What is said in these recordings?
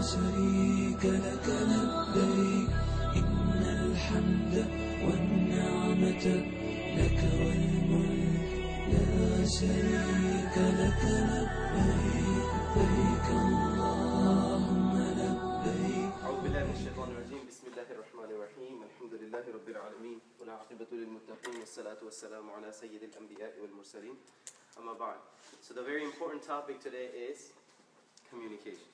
شريك لك لبيك إن الحمد والنعمة لك والملك لا شريك لك لبيك لبيك اللهم لبيك. أعوذ بالله من الشيطان الرجيم. بسم الله الرحمن الرحيم. الحمد لله رب العالمين والعاقبة للمتقين والصلاة والسلام على سيد الأنبياء والمرسلين. أما بعد. So the very important topic today is communication.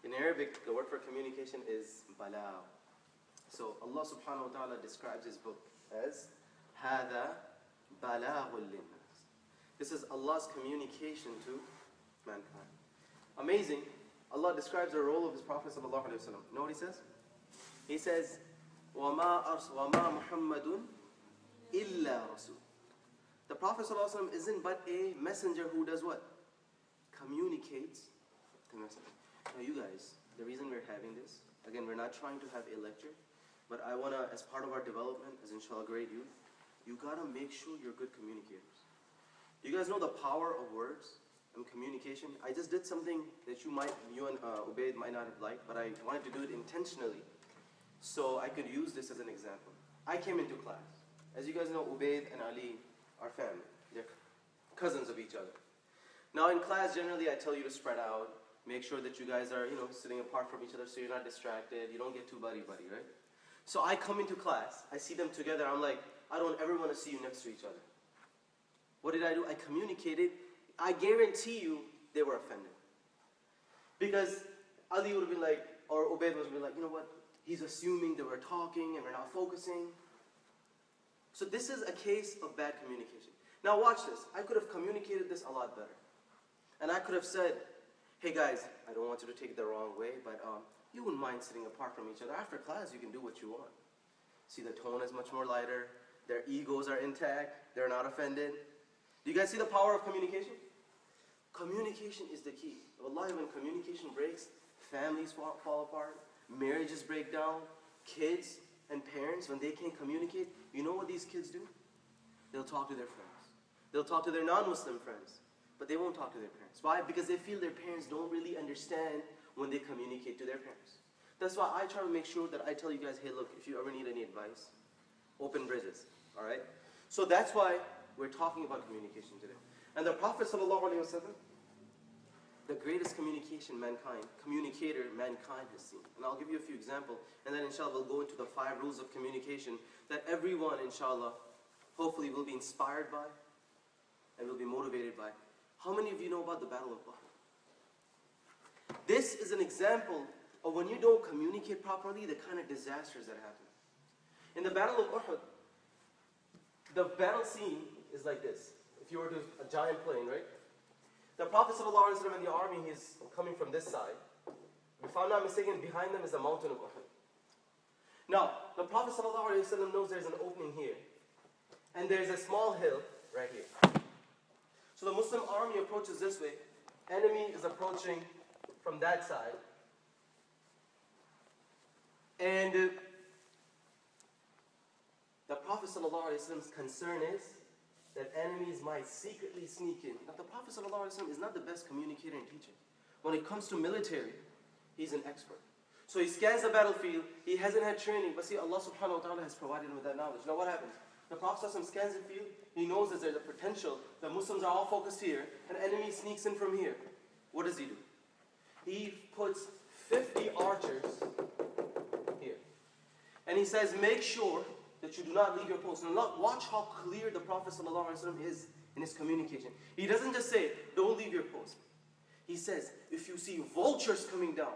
In Arabic, the word for communication is balagh. So Allah subhanahu wa ta'ala describes his book as هذا بلاغ للناس. This is Allah's communication to mankind. Amazing. Allah describes the role of his Prophet sallallahu alaihi wasallam. You know what he says? He says, وَمَا مُحَمَّدٌ إِلَّا رَسُولٌ. The Prophet sallallahu alaihi wasallam isn't but a messenger who does what? Communicates the message. Now you guys, the reason we're having this, again, we're not trying to have a lecture, but I want to, as part of our development, as inshallah great youth, you got to make sure you're good communicators. You guys know the power of words and communication? I just did something that you and Ubayd might not have liked, but I wanted to do it intentionally so I could use this as an example. I came into class. As you guys know, Ubayd and Ali are family. They're cousins of each other. Now in class, generally I tell you to spread out, make sure that you guys are, sitting apart from each other so you're not distracted, you don't get too buddy-buddy, right? So I come into class, I see them together, I'm like, I don't ever want to see you next to each other. What did I do? I communicated. I guarantee you they were offended. Because Ali would have been like, or Ubayd would have been like, you know what? He's assuming that we're talking and we're not focusing. So this is a case of bad communication. Now watch this. I could have communicated this a lot better. And I could have said, hey guys, I don't want you to take it the wrong way, but you wouldn't mind sitting apart from each other. After class, you can do what you want. See, the tone is much more lighter. Their egos are intact. They're not offended. Do you guys see the power of communication? Communication is the key. Wallahi, when communication breaks, families fall apart, marriages break down, kids and parents, when they can't communicate, you know what these kids do? They'll talk to their friends. They'll talk to their non-Muslim friends, but they won't talk to their parents. Why? Because they feel their parents don't really understand when they communicate to their parents. That's why I try to make sure that I tell you guys, hey look, if you ever need any advice, open bridges, all right? So that's why we're talking about communication today. And the Prophet ﷺ, the greatest communicator mankind has seen. And I'll give you a few examples, and then inshallah we'll go into the 5 rules of communication that everyone, inshallah, hopefully will be inspired by and will be motivated by. How many of you know about the Battle of Uhud? This is an example of when you don't communicate properly, the kind of disasters that happen. In the Battle of Uhud, the battle scene is like this. If you were to a giant plane, right? The Prophet ﷺ and the army, he's coming from this side. If I'm not mistaken, behind them is the mountain of Uhud. Now, the Prophet ﷺ knows there's an opening here. And there's a small hill right here. So the Muslim army approaches this way. Enemy is approaching from that side. And the Prophet ﷺ's concern is that enemies might secretly sneak in. Now the Prophet ﷺ is not the best communicator and teacher. When it comes to military, he's an expert. So he scans the battlefield, he hasn't had training, but see, Allah subhanahu wa ta'ala has provided him with that knowledge. Now what happens? The Prophet ﷺ scans the field, he knows that there's a potential, the Muslims are all focused here, an enemy sneaks in from here. What does he do? He puts 50 archers here. And he says, make sure that you do not leave your post. And watch how clear the Prophet ﷺ is in his communication. He doesn't just say, don't leave your post. He says, if you see vultures coming down,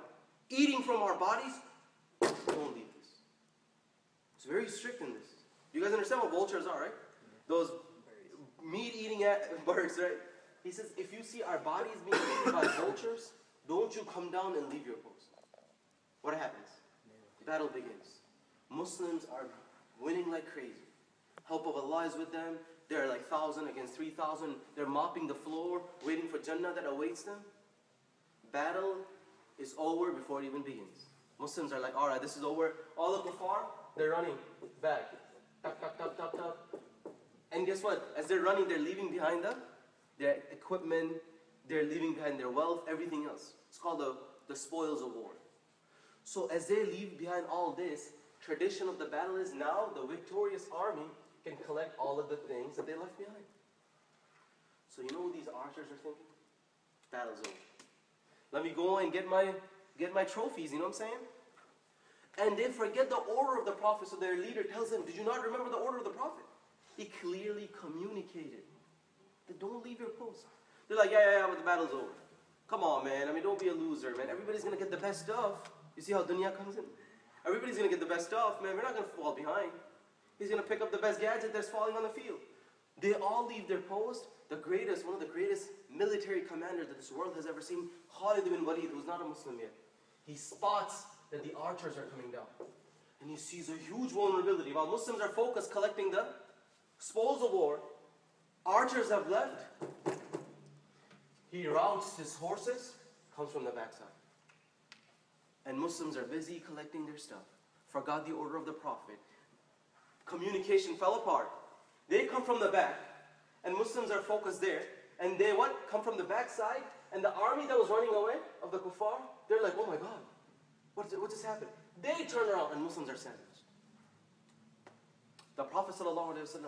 eating from our bodies, don't leave this. It's very strict in this. You guys understand what vultures are, right? Those meat-eating birds, right? He says, if you see our bodies being eaten by vultures, don't you come down and leave your post. What happens? Battle begins. Muslims are winning like crazy. Help of Allah is with them. They're like 1,000 against 3,000. They're mopping the floor, waiting for Jannah that awaits them. Battle is over before it even begins. Muslims are like, all right, this is over. All the kuffar, they're running back. Tuck, tuck, tuck, tuck, tuck. And guess what? As they're running, they're leaving behind them their equipment, they're leaving behind their wealth, everything else. It's called the the spoils of war. So as they leave behind all this, tradition of the battle is now the victorious army can collect all of the things that they left behind. So you know what these archers are thinking? Battle's over. Let me go and get my trophies, you know what I'm saying? And they forget the order of the Prophet, so their leader tells them, did you not remember the order of the Prophet? He clearly communicated that don't leave your post. They're like, yeah, but the battle's over. Come on, man. I mean, don't be a loser, man. Everybody's going to get the best stuff. You see how dunya comes in? Everybody's going to get the best stuff, man. We're not going to fall behind. He's going to pick up the best gadget that's falling on the field. They all leave their post. One of the greatest military commanders that this world has ever seen, Khalid ibn Walid, who's not a Muslim yet. He spots that the archers are coming down. And he sees a huge vulnerability. While Muslims are focused collecting the spoils of war, archers have left. He routes his horses, comes from the backside. And Muslims are busy collecting their stuff. Forgot the order of the Prophet. Communication fell apart. They come from the back, and Muslims are focused there. And they what? Come from the backside, and the army that was running away of the kuffar, they're like, oh my God, what just happened? They turn around, and Muslims are sandwiched. The Prophet ﷺ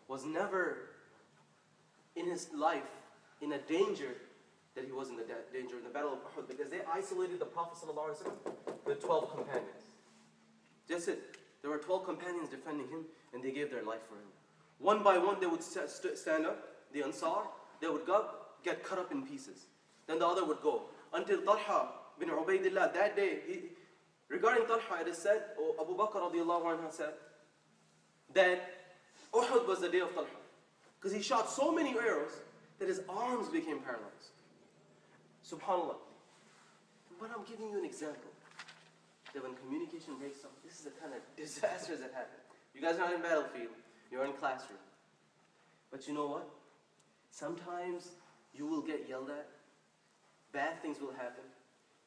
was never in his life in a danger that he was in the danger in the battle of Uhud, because they isolated the Prophet ﷺ with 12 companions. That's it. There were 12 companions defending him, and they gave their life for him. One by one, they would stand up, the Ansar, they would go, get cut up in pieces. Then the other would go. Until Talha bin Ubaidillah, that day, regarding Talha, it is said, Abu Bakr radiallahu anhu said, that Uhud was the day of Talha. Because he shot so many arrows that his arms became paralyzed. SubhanAllah. But I'm giving you an example that when communication breaks up, this is the kind of disasters that happen. You guys are not in battlefield, you're in classroom. But you know what? Sometimes you will get yelled at, bad things will happen,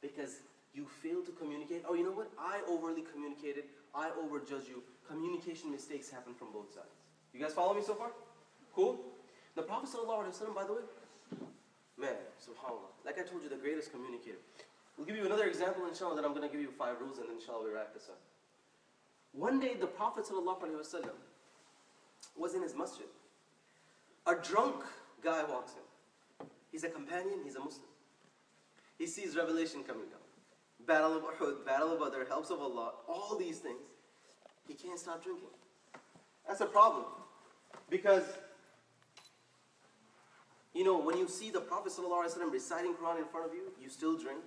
because you fail to communicate. Oh, you know what? I overly communicated, I overjudge you. Communication mistakes happen from both sides. You guys follow me so far? Cool? The Prophet ﷺ, by the way, man, subhanAllah, like I told you, the greatest communicator. We'll give you another example, inshallah, then I'm going to give you 5 rules, and then inshallah we wrap this up. One day, the Prophet ﷺ was in his masjid. A drunk guy walks in. He's a companion, he's a Muslim. He sees revelation coming down. Battle of Uhud, Battle of Badr, helps of Allah, all these things. He can't stop drinking. That's a problem. Because, you know, when you see the Prophet ﷺ reciting Quran in front of you, you still drink.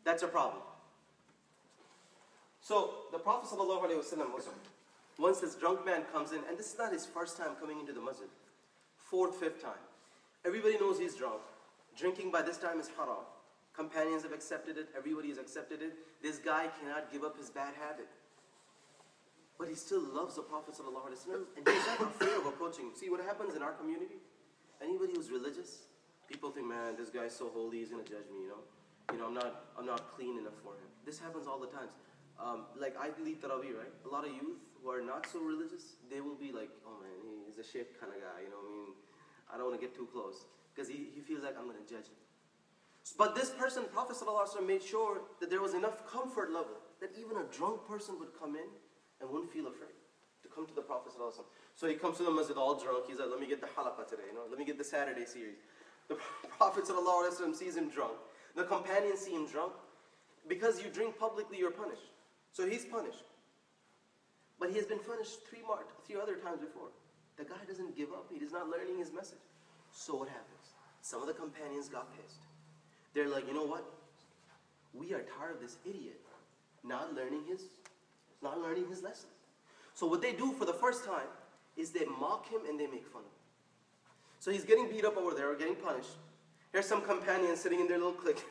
That's a problem. So, the Prophet ﷺ was, once this drunk man comes in, and this is not his first time coming into the masjid. 4th, 5th time. Everybody knows he's drunk. Drinking by this time is haram. Companions have accepted it. Everybody has accepted it. This guy cannot give up his bad habit. But he still loves the Prophet ﷺ, and he's not afraid of approaching him. See what happens in our community? Anybody who's religious, people think, man, this guy's so holy, he's going to judge me, you know. I'm not clean enough for him. This happens all the times. Like I lead Taraweeh, right? A lot of youth who are not so religious, they will be like, oh man, he's a sheikh kind of guy, you know what I mean? I don't want to get too close. Because he feels like I'm going to judge him. But this person, Prophet ﷺ, made sure that there was enough comfort level that even a drunk person would come in and wouldn't feel afraid to come to the Prophet ﷺ. So he comes to the masjid all drunk. He's like, let me get the halaqah today, you know, let me get the Saturday series. The Prophet ﷺ sees him drunk. The companions see him drunk. Because you drink publicly, you're punished. So he's punished. But he has been punished 3 other times before. The guy doesn't give up. He is not learning his message. So what happens? Some of the companions got pissed. They're like, you know what? We are tired of this idiot not learning his lesson. So what they do for the first time is they mock him and they make fun of him. So he's getting beat up over there or getting punished. Here's some companions sitting in their little clique.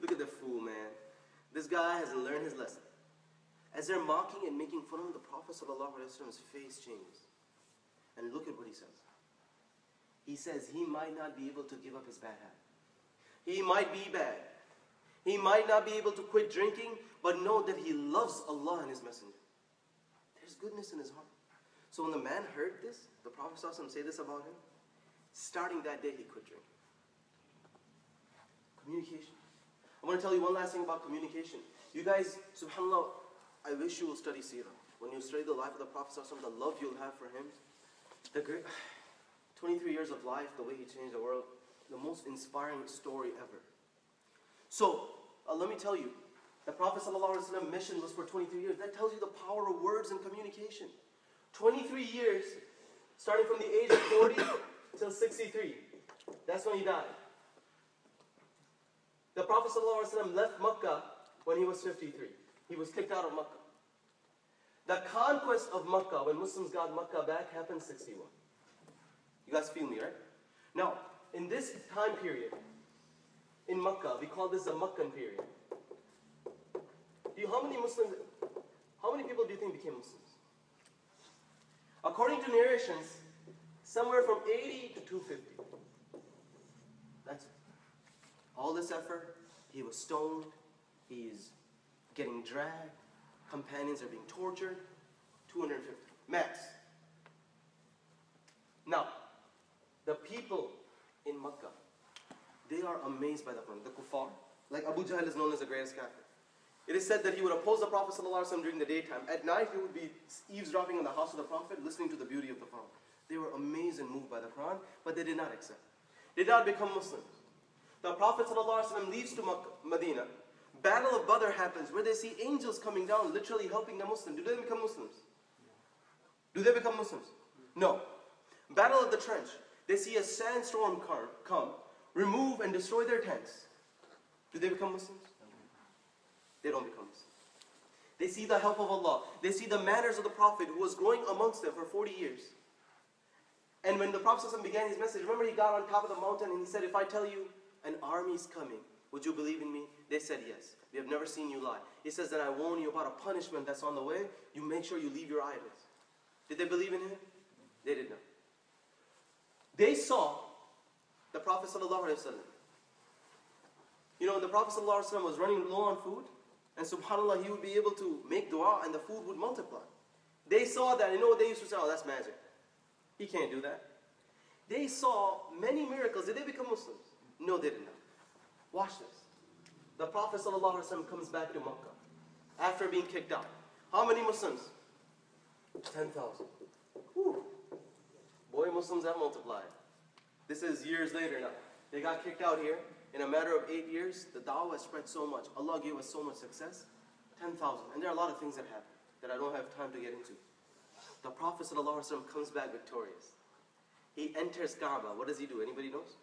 Look at the fool, man. This guy hasn't learned his lesson. As they're mocking and making fun of him, the Prophet ﷺ's face changes. And look at what he says. He says he might not be able to give up his bad habit. He might be bad. He might not be able to quit drinking, but know that he loves Allah and His Messenger. There's goodness in his heart. So when the man heard this, the Prophet ﷺ say this about him, starting that day he quit drinking. Communication. I want to tell you one last thing about communication. You guys, subhanAllah, I wish you will study seerah. When you study the life of the Prophet, the love you'll have for him, the great 23 years of life, the way he changed the world, the most inspiring story ever. So, let me tell you, the Prophet ﷺ mission was for 23 years. That tells you the power of words and communication. 23 years, starting from the age of 40 till 63. That's when he died. The Prophet ﷺ left Makkah when he was 53. He was kicked out of Makkah. The conquest of Makkah, when Muslims got Makkah back, happened 61. You guys feel me, right? Now, in this time period, in Makkah, we call this the Makkan period. How many people do you think became Muslims? According to narrations, somewhere from 80 to 250. That's it. All this effort, he was stoned, he's getting dragged, companions are being tortured, 250, max. Now, the people in Makkah, they are amazed by the Quran. The kuffar, like Abu Jahl is known as the greatest kafir. It is said that he would oppose the Prophet ﷺ during the daytime. At night, he would be eavesdropping in the house of the Prophet, listening to the beauty of the Quran. They were amazed and moved by the Quran, but they did not accept. They did not become Muslims. The Prophet ﷺ leaves to Medina. Battle of Badr happens, where they see angels coming down, literally helping the Muslims. Do they become Muslims? Do they become Muslims? No. Battle of the Trench. They see a sandstorm come, remove and destroy their tents. Do they become Muslims? They don't become Muslims. They see the help of Allah. They see the manners of the Prophet who was growing amongst them for 40 years. And when the Prophet ﷺ began his message, remember he got on top of the mountain and he said, if I tell you an army is coming, would you believe in me? They said yes. We have never seen you lie. He says that I warn you about a punishment that's on the way. You make sure you leave your idols. Did they believe in him? They did not. They saw the Prophet ﷺ. You know, the Prophet ﷺ was running low on food, and subhanAllah, he would be able to make dua and the food would multiply. They saw that, you know what they used to say? Oh, that's magic. He can't do that. They saw many miracles. Did they become Muslims? No, they did not. Watch this. The Prophet ﷺ comes back to Makkah after being kicked out. How many Muslims? 10,000. Boy, Muslims have multiplied. This is years later now. They got kicked out here. In a matter of 8 years, the da'wah spread so much. Allah gave us so much success. 10,000. And there are a lot of things that happen that I don't have time to get into. The Prophet ﷺ comes back victorious. He enters Kaaba. What does he do? Anybody knows?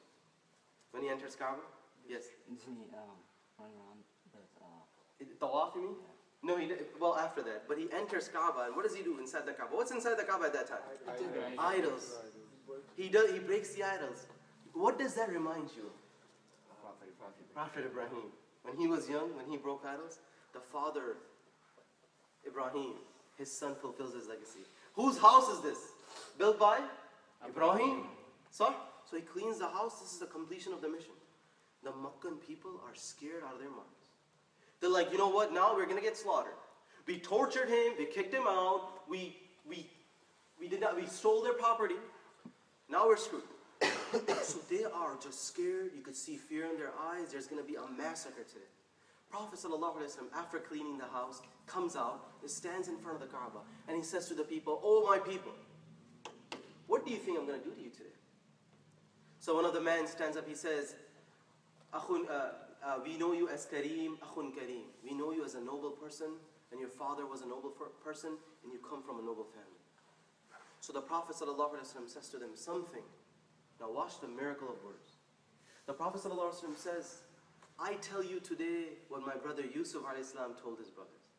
When he enters Kaaba? Yes. Isn't he running around with Tawaf, you mean? Yeah. No, he did, well, after that. But he enters Kaaba, and what does he do inside the Kaaba? What's inside the Kaaba at that time? Idols. He breaks the idols. What does that remind you of? Prophet Ibrahim. When he was young, when he broke idols, the father, Ibrahim, his son fulfills his legacy. Whose house is this? Built by? Ibrahim. So he cleans the house. This is the completion of the mission. The Makkan people are scared out of their minds. They're like, you know what? Now we're going to get slaughtered. We tortured him. We kicked him out. We stole their property. Now we're screwed. So they are just scared. You could see fear in their eyes. There's going to be a massacre today. Prophet ﷺ, after cleaning the house, comes out, stands in front of the Kaaba, and he says to the people, oh my people, what do you think I'm going to do to you today? So one of the men stands up, he says, we know you as Kareem, Akhun Kareem. We know you as a noble person, and your father was a noble person, and you come from a noble family. So the Prophet ﷺ says to them something. Now watch the miracle of words. The Prophet ﷺ says, I tell you today what my brother Yusuf a.s. told his brothers.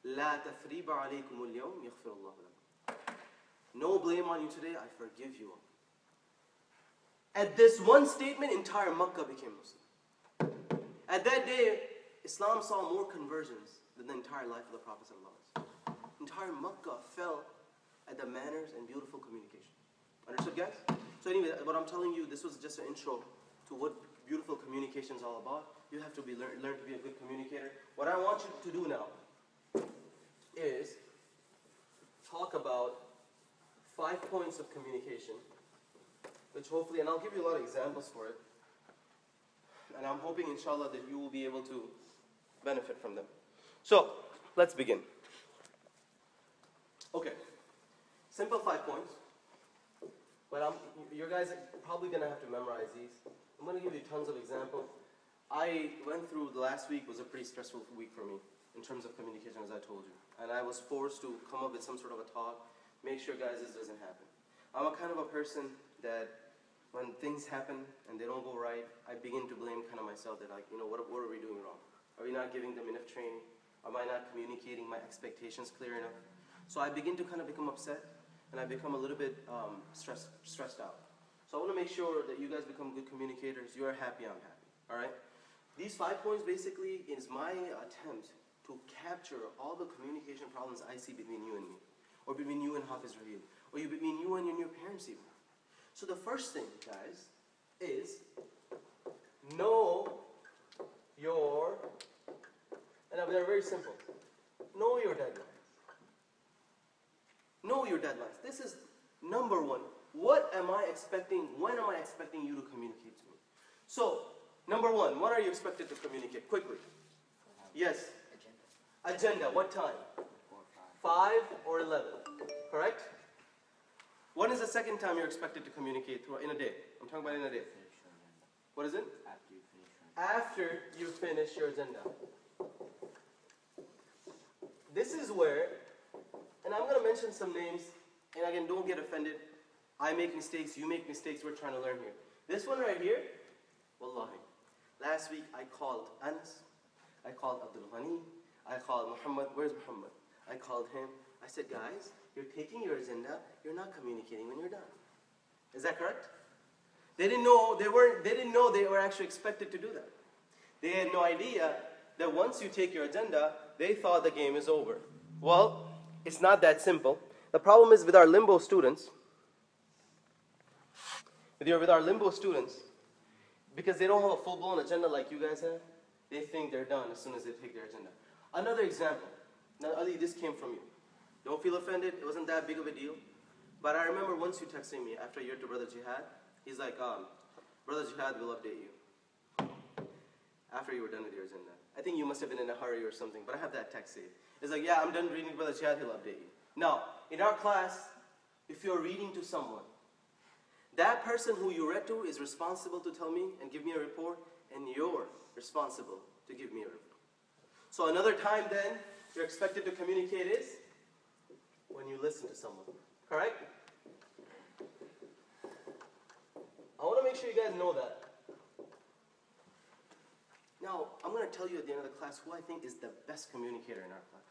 لا تثريب عليكم اليوم يغفر الله لكم. No blame on you today, I forgive you all. At this one statement, entire Makkah became Muslim. At that day, Islam saw more conversions than the entire life of the Prophet ﷺ. Entire Makkah fell at the manners and beautiful communication. Understood, guys? So anyway, what I'm telling you, this was just an intro to what beautiful communication is all about. You have to learn to be a good communicator. What I want you to do now is talk about 5 points of communication, which hopefully, and I'll give you a lot of examples for it. And I I'm hoping, inshallah, that you will be able to benefit from them. So, let's begin. Okay, simple 5 points. But you guys are probably going to have to memorize these. I'm going to give you tons of examples. I went through, the last week was a pretty stressful week for me in terms of communication, as I told you. And I was forced to come up with some sort of a talk, make sure, guys, this doesn't happen. I'm a kind of a person that when things happen and they don't go right, I begin to blame kind of myself that, like, what are we doing wrong? Are we not giving them enough training? Am I not communicating my expectations clear enough? So I begin to kind of become upset, and I become a little bit stressed out. So I want to make sure that you guys become good communicators. You're happy, I'm happy. All right? These 5 points basically is my attempt to capture all the communication problems I see between you and me, or between you and Hafiz Raheel, or between you and your parents even. So the first thing, guys, is know your, and they're very simple, know your deadlines. Know your deadlines. This is number one. What am I expecting, when am I expecting you to communicate to me? So, number one, when are you expected to communicate? Quickly. Yes? Agenda. What time? 5 or 11. Correct? When is the second time you're expected to communicate in a day? I'm talking about in a day. What is it? After you finish your agenda. This is where, and I'm going to mention some names, and again, don't get offended. I make mistakes, you make mistakes, we're trying to learn here. This one right here, wallahi. Last week I called Anas, I called Abdul Ghani, I called Muhammad. Where's Muhammad? I called him. I said, guys, you're taking your agenda, you're not communicating when you're done. Is that correct? They didn't know they were actually expected to do that. They had no idea that once you take your agenda, they thought the game is over. Well, it's not that simple. The problem is with our limbo students, because they don't have a full-blown agenda like you guys have, they think they're done as soon as they take their agenda. Another example. Now, Ali, this came from you. Don't feel offended. It wasn't that big of a deal. But I remember once you texting me after a year to Brother Jihad. He's like, Brother Jihad will update you. After you were done with your agenda. I think you must have been in a hurry or something, but I have that text saved. It's like, yeah, I'm done reading Brother Jihad, he'll update you. Now, in our class, if you're reading to someone, that person who you read to is responsible to tell me and give me a report, and you're responsible to give me a report. So another time then, you're expected to communicate is when you listen to someone. Correct? I want to make sure you guys know that. Now, I'm going to tell you at the end of the class who I think is the best communicator in our class.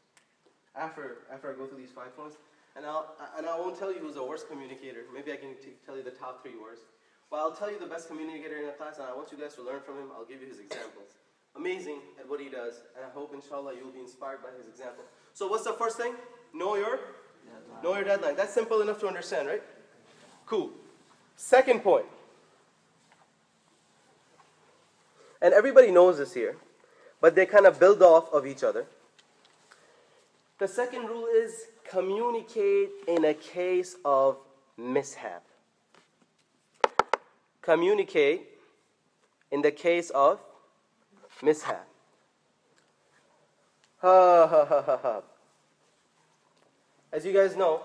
After I go through these 5 points, and I won't tell you who's the worst communicator. Maybe I can tell you the top 3 worst. But I'll tell you the best communicator in the class, and I want you guys to learn from him. I'll give you his examples. Amazing at what he does, and I hope, inshallah, you'll be inspired by his example. So what's the first thing? Know your deadline. That's simple enough to understand, right? Cool. Second point. And everybody knows this here, but they kind of build off of each other. The second rule is communicate in a case of mishap. Communicate in the case of mishap. As you guys know,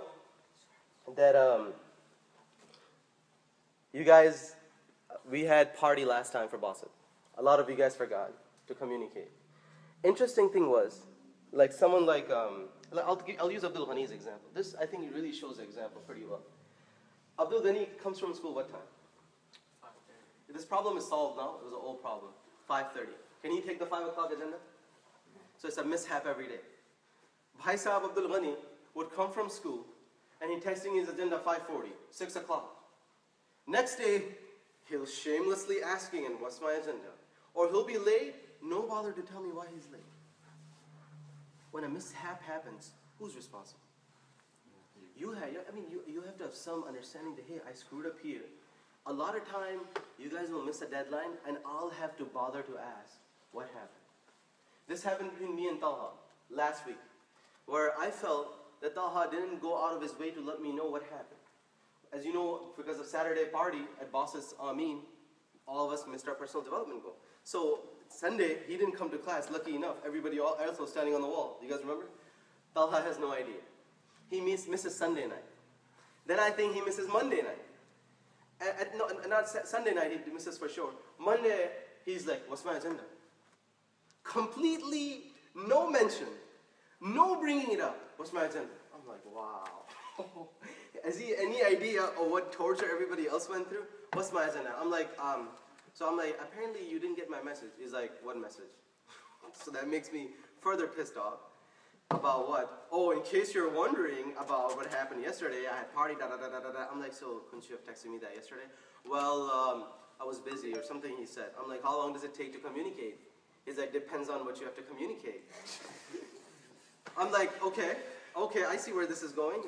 that we had party last time for Basit. A lot of you guys forgot to communicate. Interesting thing was, like someone like, I'll use Abdul Ghani's example. This, I think, really shows the example pretty well. Abdul Ghani comes from school what time? 5:30. This problem is solved now. It was an old problem. 5:30. Can you take the 5 o'clock agenda? So it's a mishap every day. Bhai Sahab Abdul Ghani would come from school and he's texting his agenda 5:40, 6 o'clock. Next day, he'll shamelessly asking, and what's my agenda? Or he'll be late, no bother to tell me why he's late. When a mishap happens, who's responsible? You have to have some understanding that, hey, I screwed up here. A lot of time, you guys will miss a deadline, and I'll have to bother to ask, what happened? This happened between me and Talha last week, where I felt that Talha didn't go out of his way to let me know what happened. As you know, because of Saturday party at Boss's Amin, all of us missed our personal development goal. So Sunday, he didn't come to class, lucky enough. Everybody else was standing on the wall. You guys remember? Talha has no idea. He misses Sunday night. Then I think he misses Monday night. No, not Sunday night, he misses for sure. Monday, he's like, what's my agenda? Completely no mention. No bringing it up. What's my agenda? I'm like, wow. Has he any idea of what torture everybody else went through? What's my agenda? I'm like, so I'm like, apparently you didn't get my message. He's like, what message? So that makes me further pissed off. About what? Oh, in case you're wondering about what happened yesterday, I had party, da da da da da da. I'm like, so couldn't you have texted me that yesterday? Well, I was busy or something, he said. I'm like, how long does it take to communicate? He's like, depends on what you have to communicate. I'm like, okay, I see where this is going.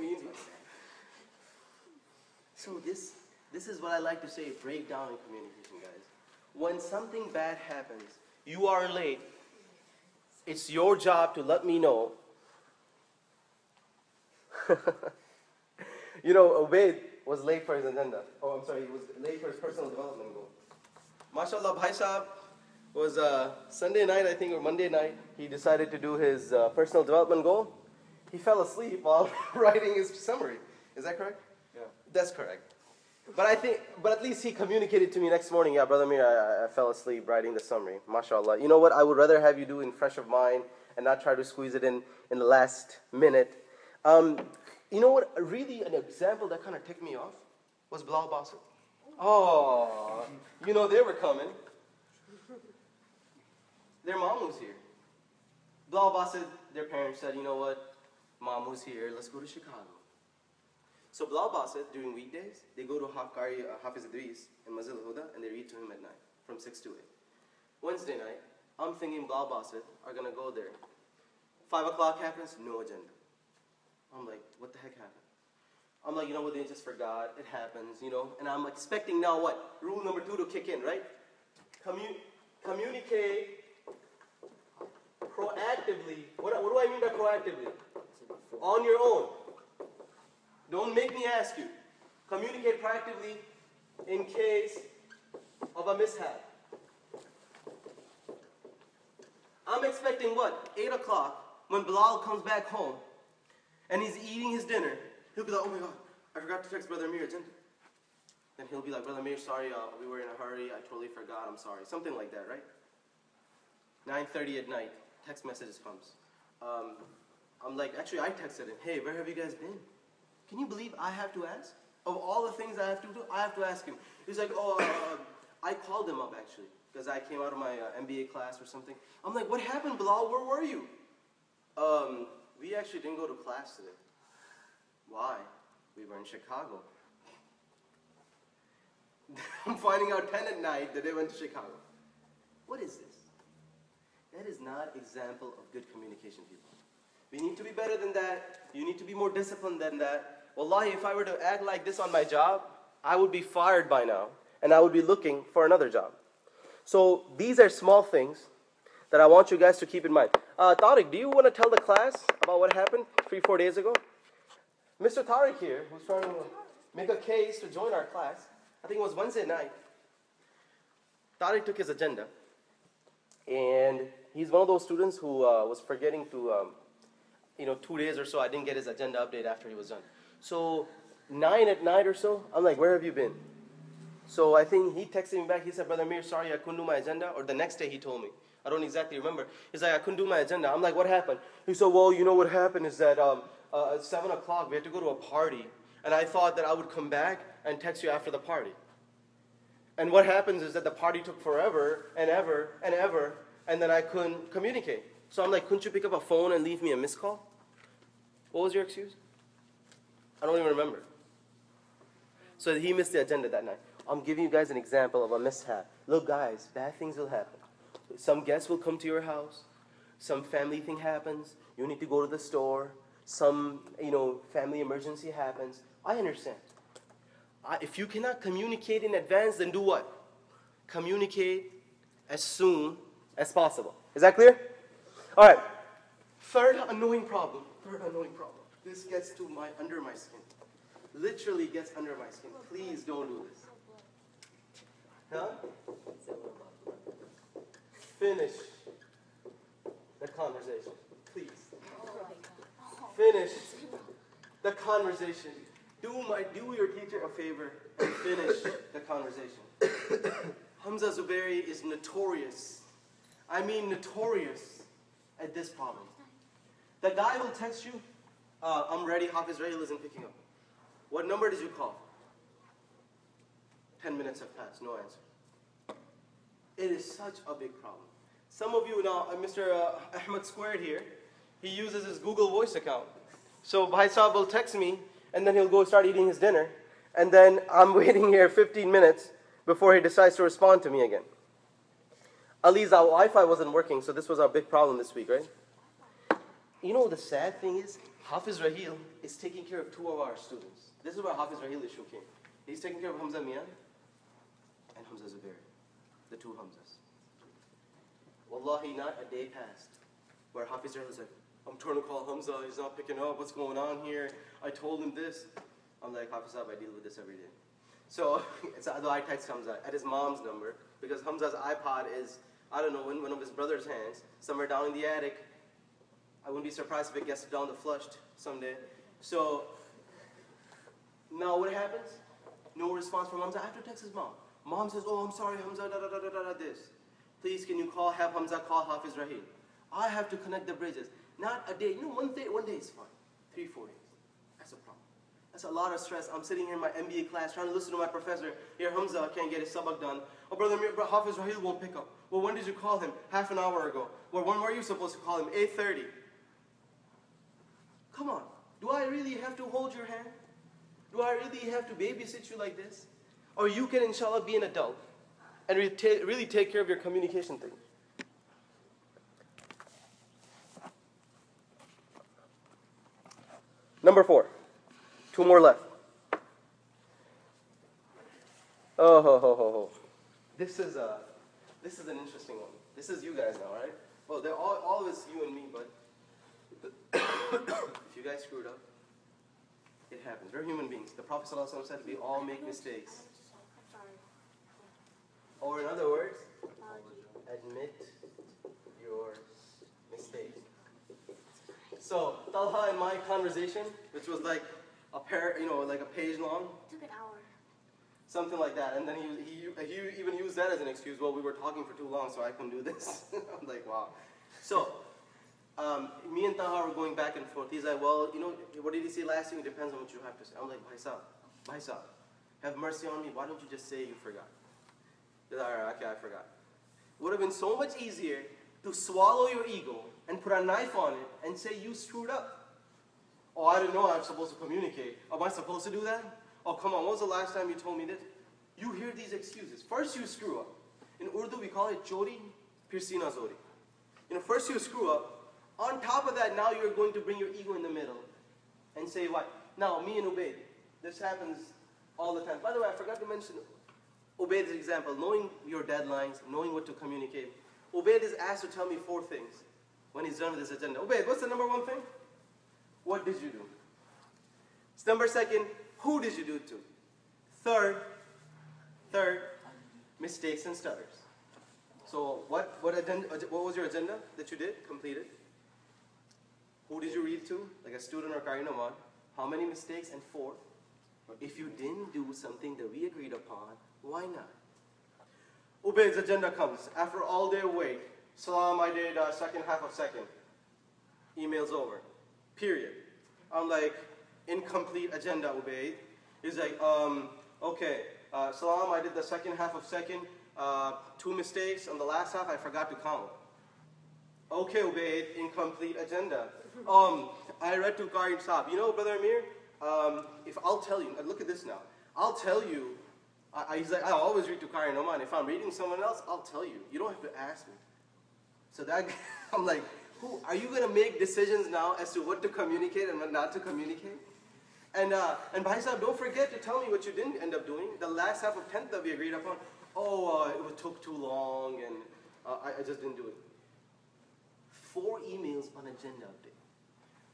So this is what I like to say, breakdown in communication, guys. When something bad happens, you are late, it's your job to let me know. You know, Ubaid was late for his agenda. Oh, I'm sorry, he was late for his personal development goal. MashaAllah, Bhai Sahab was Sunday night, I think, or Monday night, he decided to do his personal development goal. He fell asleep while writing his summary. Is that correct? Yeah. That's correct. But at least he communicated to me next morning, yeah, Brother Ameer, I fell asleep writing the summary. MashaAllah. You know what, I would rather have you do in fresh of mind and not try to squeeze it in the last minute. You know what, really an example that kind of ticked me off was Bilal Basit. Oh, you know they were coming. Their mom was here. Bilal Basit, their parents said, you know what, Mom was here, let's go to Chicago. So Bilal Basit, during weekdays, they go to Hafiz Idris in Mazil Huda and they read to him at night, from 6 to 8. Wednesday night, I'm thinking Bilal Basit are going to go there. 5 o'clock happens, no agenda. I'm like, what the heck happened? I'm like, you know what, they just forgot, it happens, you know. And I'm expecting now what? Rule number 2 to kick in, right? Communicate proactively. What do I mean by proactively? On your own. Don't make me ask you. Communicate proactively in case of a mishap. I'm expecting what? 8 o'clock when Bilal comes back home and he's eating his dinner. He'll be like, oh my God, I forgot to text Brother Ameer agenda. Then he'll be like, Brother Ameer, sorry, we were in a hurry. I totally forgot. I'm sorry. Something like that, right? 9:30 at night, text messages comes. I'm like, actually, I texted him, hey, where have you guys been? Can you believe I have to ask? Of all the things I have to do, I have to ask him. He's like, oh, I called him up, actually, because I came out of my MBA class or something. I'm like, what happened, Bilal? Where were you? We actually didn't go to class today. Why? We were in Chicago. I'm finding out 10 at night that they went to Chicago. What is this? That is not example of good communication, people. We need to be better than that. You need to be more disciplined than that. Wallahi, if I were to act like this on my job, I would be fired by now, and I would be looking for another job. So these are small things that I want you guys to keep in mind. Tariq, do you want to tell the class about what happened 3-4 days ago? Mr. Tariq here, who's trying to make a case to join our class, I think it was Wednesday night. Tariq took his agenda, and he's one of those students who was forgetting to, 2 days or so, I didn't get his agenda update after he was done. So 9 at night or so, I'm like, where have you been? So I think he texted me back, he said, Brother Ameer, sorry, I couldn't do my agenda. Or the next day he told me. I don't exactly remember. He's like, I couldn't do my agenda. I'm like, what happened? He said, well, you know what happened is that at 7 o'clock we had to go to a party. And I thought that I would come back and text you after the party. And what happens is that the party took forever and ever and ever, and then I couldn't communicate. So I'm like, couldn't you pick up a phone and leave me a missed call? What was your excuse? I don't even remember. So he missed the agenda that night. I'm giving you guys an example of a mishap. Look, guys, bad things will happen. Some guests will come to your house. Some family thing happens. You need to go to the store. Some, family emergency happens. I understand. If you cannot communicate in advance, then do what? Communicate as soon as possible. Is that clear? All right. Third annoying problem. This gets to under my skin. Literally gets under my skin. Please don't do this. Huh? Finish the conversation, please. Finish the conversation. Do your teacher a favor and finish the conversation. Hamza Zubairi is notorious. I mean notorious at this problem. The guy will text you, I'm ready, Hafiz Rahil isn't picking up. What number did you call? 10 minutes have passed, no answer. It is such a big problem. Some of you now, Mr. Ahmed Squared here, he uses his Google Voice account. So Bhai Saab will text me, and then he'll go start eating his dinner, and then I'm waiting here 15 minutes before he decides to respond to me again. Ali's our Wi-Fi wasn't working, so this was our big problem this week, right? You know, the sad thing is, Hafiz Rahil is taking care of 2 of our students. This is where Hafiz Rahil issue came. He's taking care of Hamza Mian and Hamza Zubairi, the 2 Hamzas. Wallahi, not a day passed where Hafiz Rahil is like, I'm trying to call Hamza, he's not picking up, what's going on here? I told him this. I'm like, Hafiz Saab, I deal with this every day. So, I text Hamza at his mom's number, because Hamza's iPod is, I don't know, in one of his brother's hands, somewhere down in the attic. I wouldn't be surprised if it gets down the flushed someday. So, now what happens? No response from Hamza. I have to text his mom. Mom says, oh, I'm sorry, Hamza, this. Please, can you have Hamza call Hafiz Rahil? I have to connect the bridges. Not a day. You know, one day is fine. 3-4 days. That's a problem. That's a lot of stress. I'm sitting here in my MBA class trying to listen to my professor. Here, Hamza can't get his sabak done. Oh, brother, Hafiz Rahil won't pick up. Well, when did you call him? Half an hour ago. Well, when were you supposed to call him? 8:30. Come on. Do I really have to hold your hand? Do I really have to babysit you like this? Or you can, inshallah, be an adult and really take care of your communication thing. Number 4. 2 more left. Oh, ho, ho, ho, ho. This is an interesting one. This is you guys now, right? Well, they're always you and me, but if you guys screwed up, it happens. We're human beings. The Prophet ﷺ said we all make mistakes. Or in other words, admit your mistake. So Talha and my conversation, which was like like a page long. Took an hour. Something like that, and then he even used that as an excuse. Well, we were talking for too long, so I couldn't do this. I'm like, wow. So, me and Taha were going back and forth. He's like, well, what did he say last week? It depends on what you have to say. I'm like, Bhai Saab, have mercy on me. Why don't you just say you forgot? He's like, all right, okay, I forgot. Would have been so much easier to swallow your ego and put a knife on it and say you screwed up. Oh, I didn't know I'm supposed to communicate. Am I supposed to do that? Oh, come on, when was the last time you told me this? You hear these excuses. First you screw up. In Urdu we call it chori, phir sina zori. First you screw up. On top of that, now you're going to bring your ego in the middle and say what? Now, me and Ubaid, this happens all the time. By the way, I forgot to mention Ubaid's example, knowing your deadlines, knowing what to communicate. Ubaid is asked to tell me 4 things when he's done with his agenda. Ubaid, what's the number 1 thing? What did you do? It's number 2, who did you do it to? Third, mistakes and stutters. So what was your agenda that you did, completed? Who did you read to? Like a student or Qari Naman. How many mistakes? And 4, if you didn't do something that we agreed upon, why not? Ubaid's agenda comes. After all day wait, salam, I did second half of second. Email's over. Period. I'm like, incomplete agenda, Ubaid. He's like, okay, salam, I did the second half of second. 2 mistakes. On the last half, I forgot to count. Okay, Ubaid, incomplete agenda. I read to Qari Saab. Brother Ameer, if I'll tell you, look at this now. I'll tell you, he's like, I always read to Qari Naman. If I'm reading someone else, I'll tell you. You don't have to ask me. So that, I'm like, are you going to make decisions now as to what to communicate and what not to communicate? And Bhai Saab, don't forget to tell me what you didn't end up doing. The last half of 10th that we agreed upon, it took too long and I just didn't do it. 4 emails on agenda update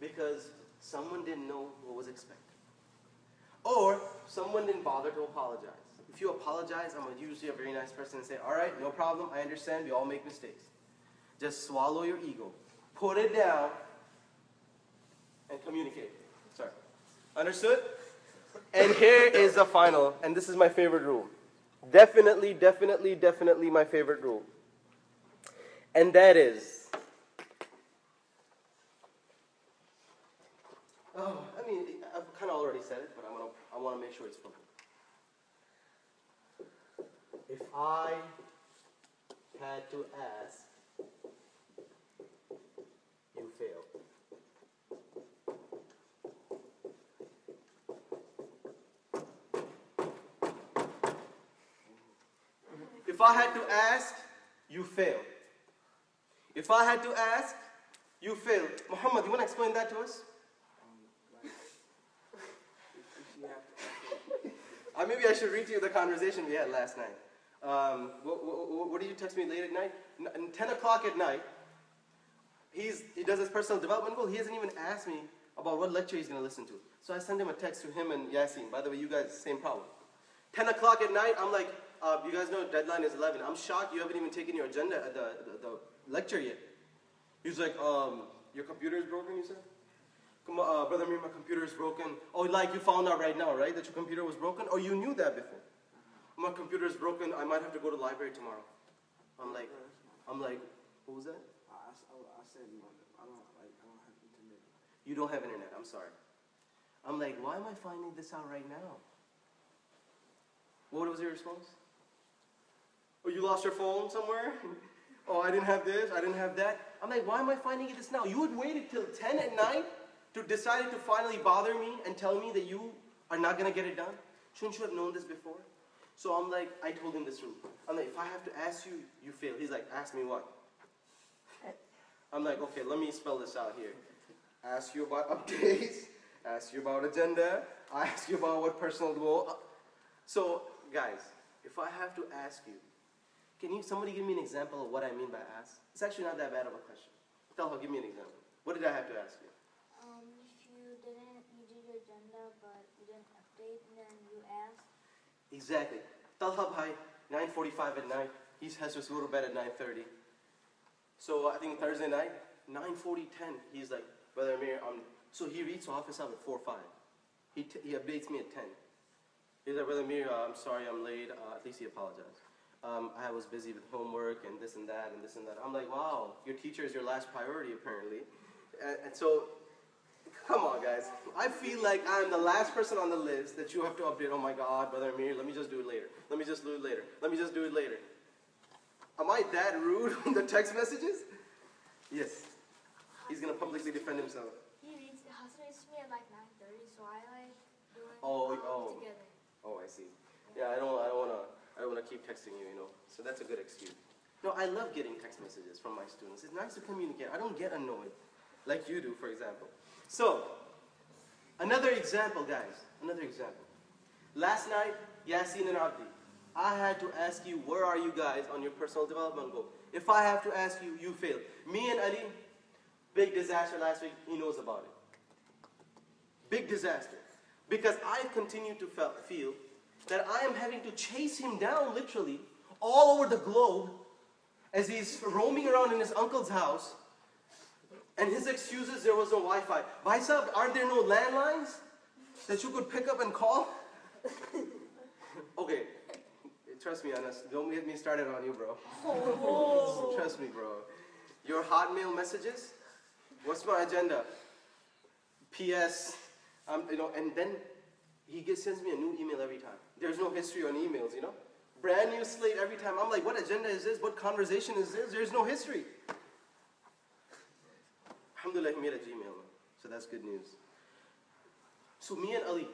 because someone didn't know what was expected. Or someone didn't bother to apologize. if you apologize, I'm usually a very nice person and say, all right, no problem, I understand, we all make mistakes. Just swallow your ego, put it down, and communicate. Sorry. Understood? And here is the final, and this is my favorite rule. Definitely, definitely, definitely my favorite rule. And that is, I mean, I've kind of already said it, but I want to make sure it's spoken. If I had to ask, you fail. If I had to ask, you fail. If I had to ask, you fail. Muhammad, you want to explain that to us? Maybe I should read to you the conversation we had last night. What did you text me late at night? 10 o'clock at night. He does his personal development goal. He hasn't even asked me about what lecture he's going to listen to. So I sent him a text to him and Yasin. By the way, you guys, same problem. 10 o'clock at night, I'm like, you guys know deadline is 11. I'm shocked you haven't even taken your agenda at the lecture yet. He's like, your computer is broken, you said? Come on, Brother Ameer, my computer is broken. Oh, like you found out right now, right, that your computer was broken? Or you knew that before? My computer is broken, I might have to go to the library tomorrow. I'm like, what was that? I said I don't have internet. You don't have internet, I'm sorry. I'm like, why am I finding this out right now? What was your response? Oh, you lost your phone somewhere? Oh, I didn't have this, I didn't have that. I'm like, why am I finding this now? You had waited till 10 at night to decide to finally bother me and tell me that you are not going to get it done? Shouldn't you have known this before? So I'm like, I told him this rule. I'm like, if I have to ask you, you fail. He's like, ask me what? I'm like, okay, let me spell this out here. Ask you about updates, ask you about agenda, I ask you about what personal goal. So, guys, if I have to ask you, can somebody give me an example of what I mean by ask? It's actually not that bad of a question. Talha, give me an example. What did I have to ask you? If you did your agenda, but you didn't update, and then you asked. Exactly. Talha bhai, 9:45 at night. He has to go to bed at 9:30. So I think Thursday night, 9:40, 10. He's like, Brother Ameer, so he reads Office Hour at 4:05. He updates me at 10. He's like, Brother Ameer, I'm sorry I'm late. At least he apologized. I was busy with homework and this and that and this and that. I'm like, wow, your teacher is your last priority apparently. And so, come on guys. I feel like I'm the last person on the list that you have to update. Oh my God, Brother Ameer, let me just do it later. Let me just do it later. Let me just do it later. Am I that rude on the text messages? Yes. He's going to publicly defend himself. He reads me at like 9:30, so I like doing together. Oh, I see. Yeah, I don't want to keep texting you, you know. So that's a good excuse. No, I love getting text messages from my students. It's nice to communicate. I don't get annoyed like you do, for example. So, another example, guys. Another example. Last night, Yasin and Abdi, I had to ask you, where are you guys on your personal development goal? If I have to ask you, you fail. Me and Ali, big disaster last week, he knows about it. Big disaster. Because I continue to feel that I am having to chase him down, literally, all over the globe, as he's roaming around in his uncle's house, and his excuse is there was no Wi-Fi. Bhai Sahib, are there no landlines that you could pick up and call? Okay. Trust me, Anas, don't get me started on you, bro. Oh. Trust me, bro. Your Hotmail messages, what's my agenda? PS, and then he sends me a new email every time. There's no history on emails, you know? Brand new slate every time. I'm like, what agenda is this? What conversation is this? There's no history. Alhamdulillah, he made a Gmail, so that's good news. So me and Ali,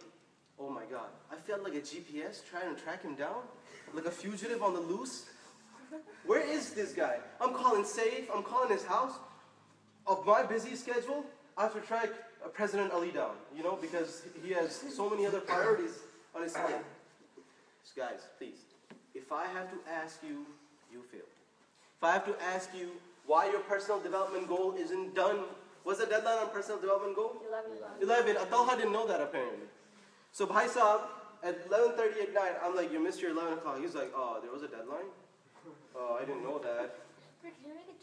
oh my God, I felt like a GPS trying to track him down, like a fugitive on the loose. Where is this guy? I'm calling safe, I'm calling his house. Of my busy schedule, I have to track President Ali down, you know, because he has so many other priorities on his plate. So guys, please, if I have to ask you, you fail. If I have to ask you why your personal development goal isn't done, what's the deadline on personal development goal? 11. 11. Talha didn't know that apparently. So Bhai Sahib, at 11:30 at night, I'm like, you missed your 11 o'clock. He's like, oh, there was a deadline? Oh, I didn't know that. Rick, can you make it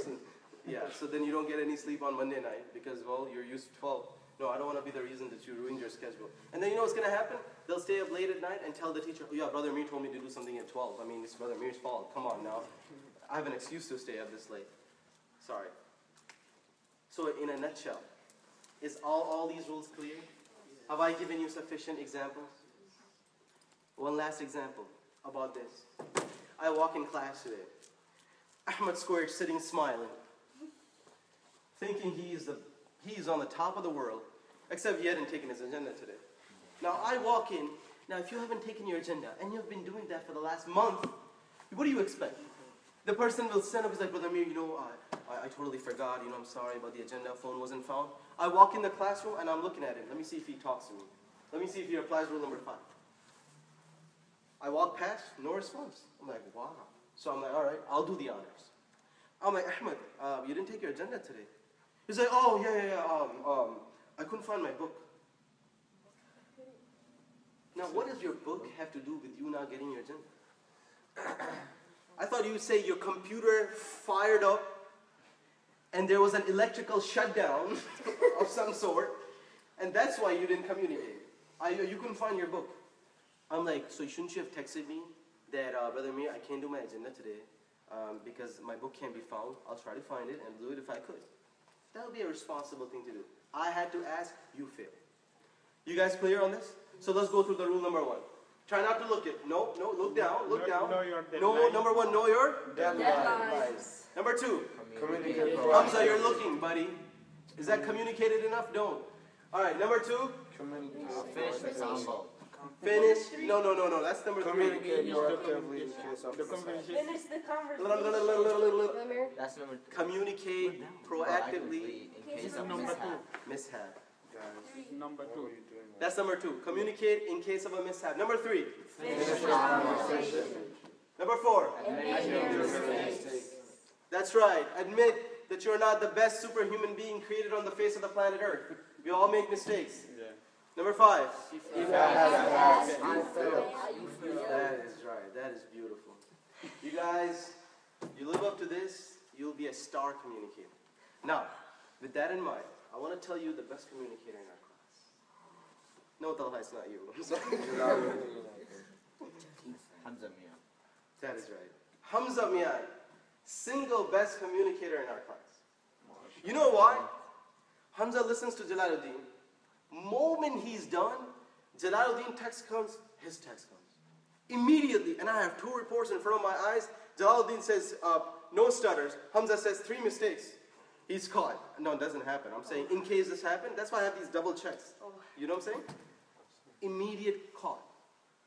12? Yeah, so then you don't get any sleep on Monday night because, well, you're used to 12. No, I don't want to be the reason that you ruined your schedule. And then you know what's going to happen? They'll stay up late at night and tell the teacher, oh yeah, Brother Amir told me to do something at 12. I mean, it's Brother Amir's fault. Come on now. I have an excuse to stay up this late. Sorry. So in a nutshell, is all these rules clear? Have I given you sufficient examples? One last example about this. I walk in class today. Ahmed Square sitting smiling, thinking he's on the top of the world, except he hadn't taken his agenda today. Now I walk in. Now if you haven't taken your agenda, and you've been doing that for the last month, what do you expect? The person will stand up and say, Brother Amir, you know, I totally forgot, you know, I'm sorry about the agenda, phone wasn't found. I walk in the classroom and I'm looking at him. Let me see if he talks to me. Let me see if he applies rule number 5. I walk past, no response. I'm like, wow. So I'm like, all right, I'll do the honors. I'm like, Ahmed, you didn't take your agenda today. He's like, oh, yeah, I couldn't find my book. Now, what does your book have to do with you not getting your agenda? I thought you would say your computer fired up and there was an electrical shutdown of some sort, and that's why you didn't communicate. You couldn't find your book. I'm like, so shouldn't you have texted me that, Brother Amir, I can't do my agenda today because my book can't be found. I'll try to find it and do it if I could. That would be a responsible thing to do. I had to ask, you failed. You guys clear on this? So let's go through the rule number 1. Try not to look it. No, look down, look down. Know your deadline. No, number 1, know your Deadlines. Number 2, Communicate. Hamza, you're looking, buddy. Is that communicated enough? Don't. All right, number 2, Finish the example. finish. No, that's number 3. Communicate proactively in case of Finish the conversation. That's number Communicate proactively. in case of number Mishap. Guys, number 2. That's number 2. Communicate in case of a mishap. Number 3. Finish the conversation. Number 4. Admit your mistakes. That's right. Admit that you're not the best superhuman being created on the face of the planet Earth. We all make mistakes. Yeah. Number 5. You fail. That is right. That is beautiful. You guys, you live up to this, you'll be a star communicator. Now, with that in mind, I want to tell you the best communicator in our class. No, Talha, it's not you. I'm sorry. Hamza Mia. That is right. Hamza Mian, single best communicator in our class. You know why? Hamza listens to Jalaluddin. Moment he's done, Jalaluddin text comes, his text comes. Immediately, and I have 2 reports in front of my eyes. Jalaluddin says, no stutters. Hamza says 3 mistakes. He's caught. No, it doesn't happen. I'm saying in case this happened, that's why I have these double checks. You know what I'm saying? Immediate caught.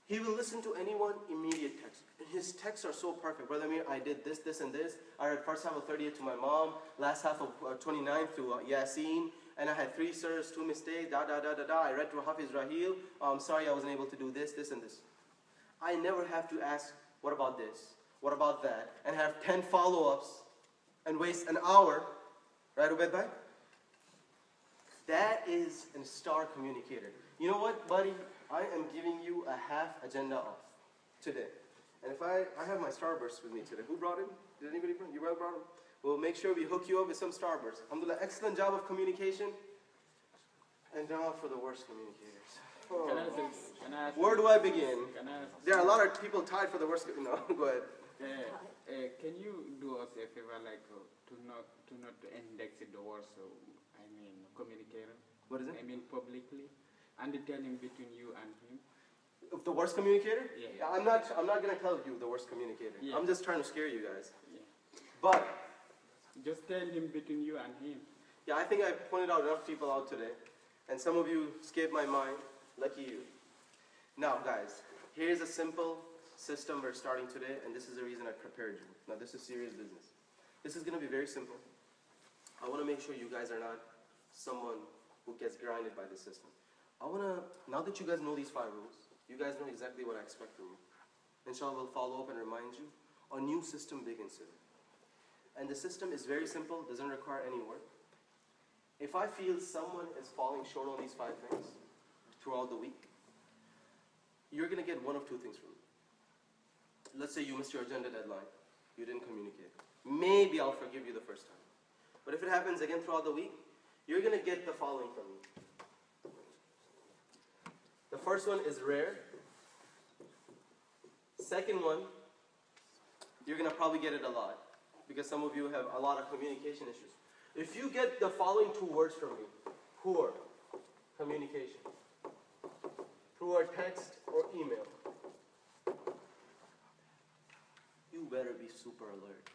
He will listen to anyone, immediate text. And his texts are so perfect. Brother Amir, I did this, this, and this. I read first half of 30th to my mom, last half of 29th to Yasin, and I had 3 sirs, 2 mistakes, I read to Hafiz Rahil. I'm sorry I wasn't able to do this, this, and this. I never have to ask, what about this? What about that? And have 10 follow-ups and waste an hour. Right, Ubaid bhai? That is a star communicator. You know what, buddy? I am giving you a half agenda off today. And if I have my Starburst with me today. Who brought him? Did anybody bring him? You brought him? We'll make sure we hook you up with some Starburst. Alhamdulillah, excellent job of communication. And now for the worst communicators. Oh. Can I ask Where do I begin? Can I ask? There are a lot of people tied for the worst. No, go ahead. Can you do us a favor, like to not index the words? So I mean, communicator. What is it? I mean, publicly, and tell him between you and him. Of the worst communicator? Yeah. I'm not gonna tell you the worst communicator. Yeah. I'm just trying to scare you guys. Yeah. But Just tell him between you and him. yeah, I think I pointed out enough people out today, and some of you escaped my mind. Lucky you. Now, guys, here's a simple system we're starting today, and this is the reason I prepared you. Now, this is serious business. This is gonna be very simple. I want to make sure you guys are not someone who gets grinded by the system. Now that you guys know these 5 rules, you guys know exactly what I expect from you. Inshallah, we'll follow up and remind you. A new system begins today. And the system is very simple, doesn't require any work. If I feel someone is falling short on these 5 things, throughout the week, you're going to get one of two things from me. Let's say you missed your agenda deadline. You didn't communicate. Maybe I'll forgive you the first time. But if it happens again throughout the week, you're going to get the following from me. The first one is rare. Second one, you're going to probably get it a lot, because some of you have a lot of communication issues. If you get the following two words from me, poor communication, through our text or email, you better be super alert.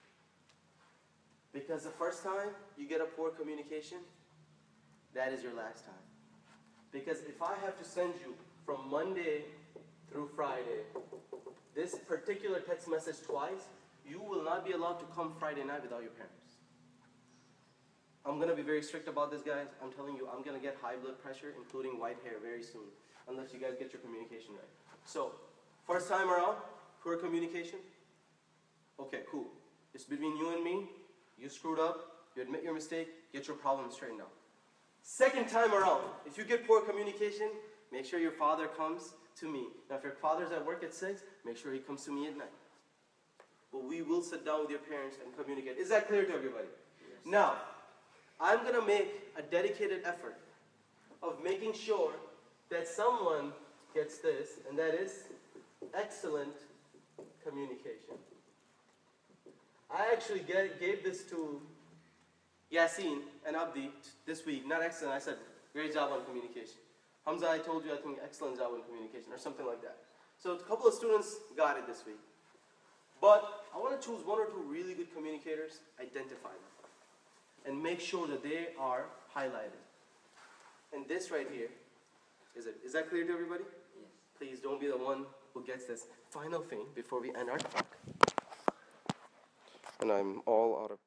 Because the first time you get a poor communication, that is your last time. Because if I have to send you from Monday through Friday this particular text message twice, you will not be allowed to come Friday night without your parents. I'm going to be very strict about this, guys. I'm telling you, I'm going to get high blood pressure, including white hair, very soon, unless you guys get your communication right. So, first time around, poor communication. Okay, cool. It's between you and me. You screwed up. You admit your mistake. Get your problem straightened out. Second time around, if you get poor communication, make sure your father comes to me. Now, if your father's at work at 6, make sure he comes to me at 9. But we will sit down with your parents and communicate. Is that clear to everybody? Yes. Now, I'm going to make a dedicated effort of making sure that someone gets this, and that is excellent communication. I actually gave this to Yasin and Abdi this week. Not excellent, I said great job on communication. Hamza, I told you I think excellent job on communication, or something like that. So a couple of students got it this week. But I want to choose one or two really good communicators, identify them, and make sure that they are highlighted. And this right here is it. Is that clear to everybody? Yes. Please don't be the one who gets this final thing before we end our talk. And I'm all out of